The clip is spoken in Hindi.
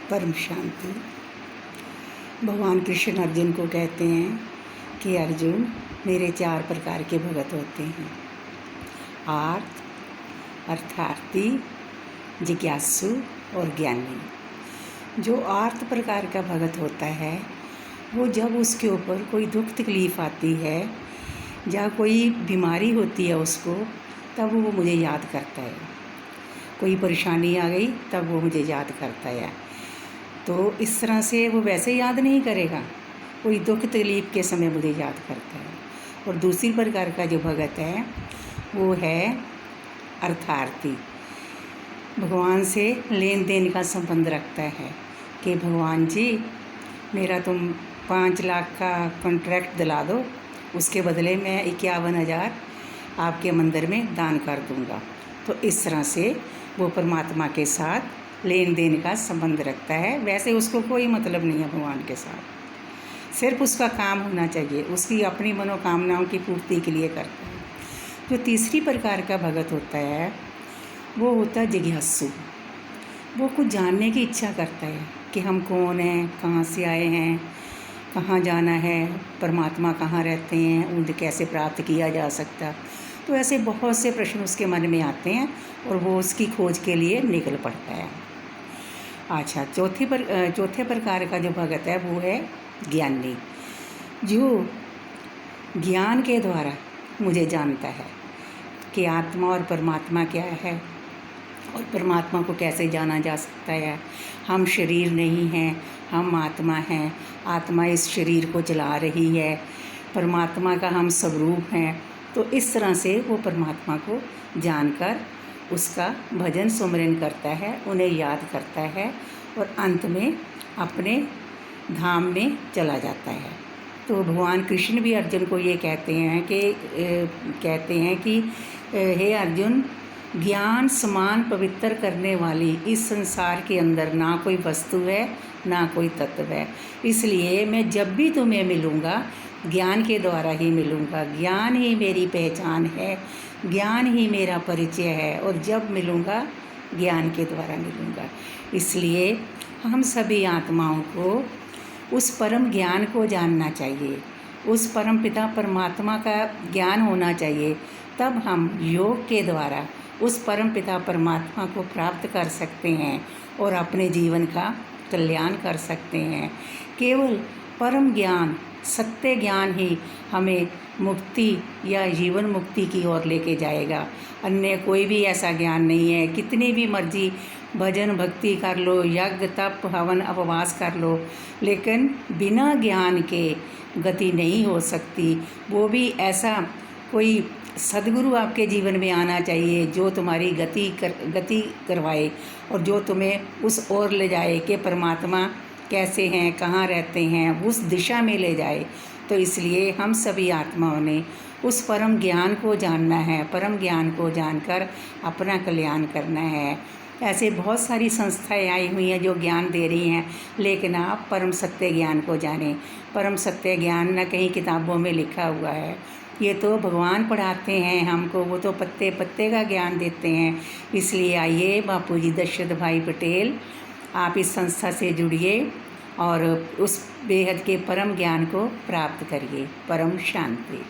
परम शांति। भगवान कृष्ण अर्जुन को कहते हैं कि अर्जुन, मेरे 4 प्रकार के भगत होते हैं। आर्त, अर्थार्थी, जिज्ञासु और ज्ञानी। जो आर्त प्रकार का भगत होता है वो जब उसके ऊपर कोई दुख तकलीफ़ आती है या कोई बीमारी होती है उसको, तब वो मुझे याद करता है। कोई परेशानी आ गई तब वो मुझे याद करता है। तो इस तरह से वो वैसे याद नहीं करेगा, कोई दुख तकलीफ़ के समय मुझे याद करता है। और दूसरी प्रकार का जो भगत है वो है अर्थार्थी। भगवान से लेन देन का संबंध रखता है कि भगवान जी, मेरा तुम 5 लाख का कॉन्ट्रैक्ट दिला दो, उसके बदले मैं 51,000 आपके मंदिर में दान कर दूंगा। तो इस तरह से वो परमात्मा के साथ लेन देन का संबंध रखता है। वैसे उसको कोई मतलब नहीं है भगवान के साथ, सिर्फ उसका काम होना चाहिए, उसकी अपनी मनोकामनाओं की पूर्ति के लिए करता है। जो तीसरी प्रकार का भगत होता है वो होता है जिज्ञासु। वो कुछ जानने की इच्छा करता है कि हम कौन हैं, कहाँ से आए हैं, कहाँ जाना है, परमात्मा कहाँ रहते हैं, उन्हें कैसे प्राप्त किया जा सकता। तो ऐसे बहुत से प्रश्न उसके मन में आते हैं और वो उसकी खोज के लिए निकल पड़ता है। अच्छा, चौथे प्रकार का जो भगत है वो है ज्ञानी। जो ज्ञान के द्वारा मुझे जानता है कि आत्मा और परमात्मा क्या है और परमात्मा को कैसे जाना जा सकता है। हम शरीर नहीं हैं, हम आत्मा हैं। आत्मा इस शरीर को चला रही है, परमात्मा का हम स्वरूप हैं। तो इस तरह से वो परमात्मा को जानकर उसका भजन सुमरन करता है, उन्हें याद करता है और अंत में अपने धाम में चला जाता है। तो भगवान कृष्ण भी अर्जुन को ये कहते हैं कि हे अर्जुन, ज्ञान समान पवित्र करने वाली इस संसार के अंदर ना कोई वस्तु है ना कोई तत्व है। इसलिए मैं जब भी तुम्हें मिलूँगा ज्ञान के द्वारा ही मिलूँगा। ज्ञान ही मेरी पहचान है, ज्ञान ही मेरा परिचय है और जब मिलूँगा ज्ञान के द्वारा मिलूँगा। इसलिए हम सभी आत्माओं को उस परम ज्ञान को जानना चाहिए, उस परम पिता परमात्मा का ज्ञान होना चाहिए। तब हम योग के द्वारा उस परम पिता परमात्मा को प्राप्त कर सकते हैं और अपने जीवन का कल्याण कर सकते हैं। केवल परम ज्ञान, सत्य ज्ञान ही हमें मुक्ति या जीवन मुक्ति की ओर लेके जाएगा। अन्य कोई भी ऐसा ज्ञान नहीं है। कितनी भी मर्जी भजन भक्ति कर लो, यज्ञ तप हवन उपवास कर लो, लेकिन बिना ज्ञान के गति नहीं हो सकती। वो भी ऐसा कोई सद्गुरु आपके जीवन में आना चाहिए जो तुम्हारी गति करवाए और जो तुम्हें उस ओर ले जाए कि परमात्मा कैसे हैं, कहाँ रहते हैं, उस दिशा में ले जाए। तो इसलिए हम सभी आत्माओं ने उस परम ज्ञान को जानना है, परम ज्ञान को जानकर अपना कल्याण करना है। ऐसे बहुत सारी संस्थाएं आई हुई हैं जो ज्ञान दे रही हैं, लेकिन आप परम सत्य ज्ञान को जानें। परम सत्य ज्ञान न कहीं किताबों में लिखा हुआ है, ये तो भगवान पढ़ाते हैं हमको, वो तो पत्ते पत्ते का ज्ञान देते हैं। इसलिए आइए बापू जी दशरथ भाई पटेल, आप इस संस्था से जुड़िए और उस बेहद के परम ज्ञान को प्राप्त करिए। परम शांति।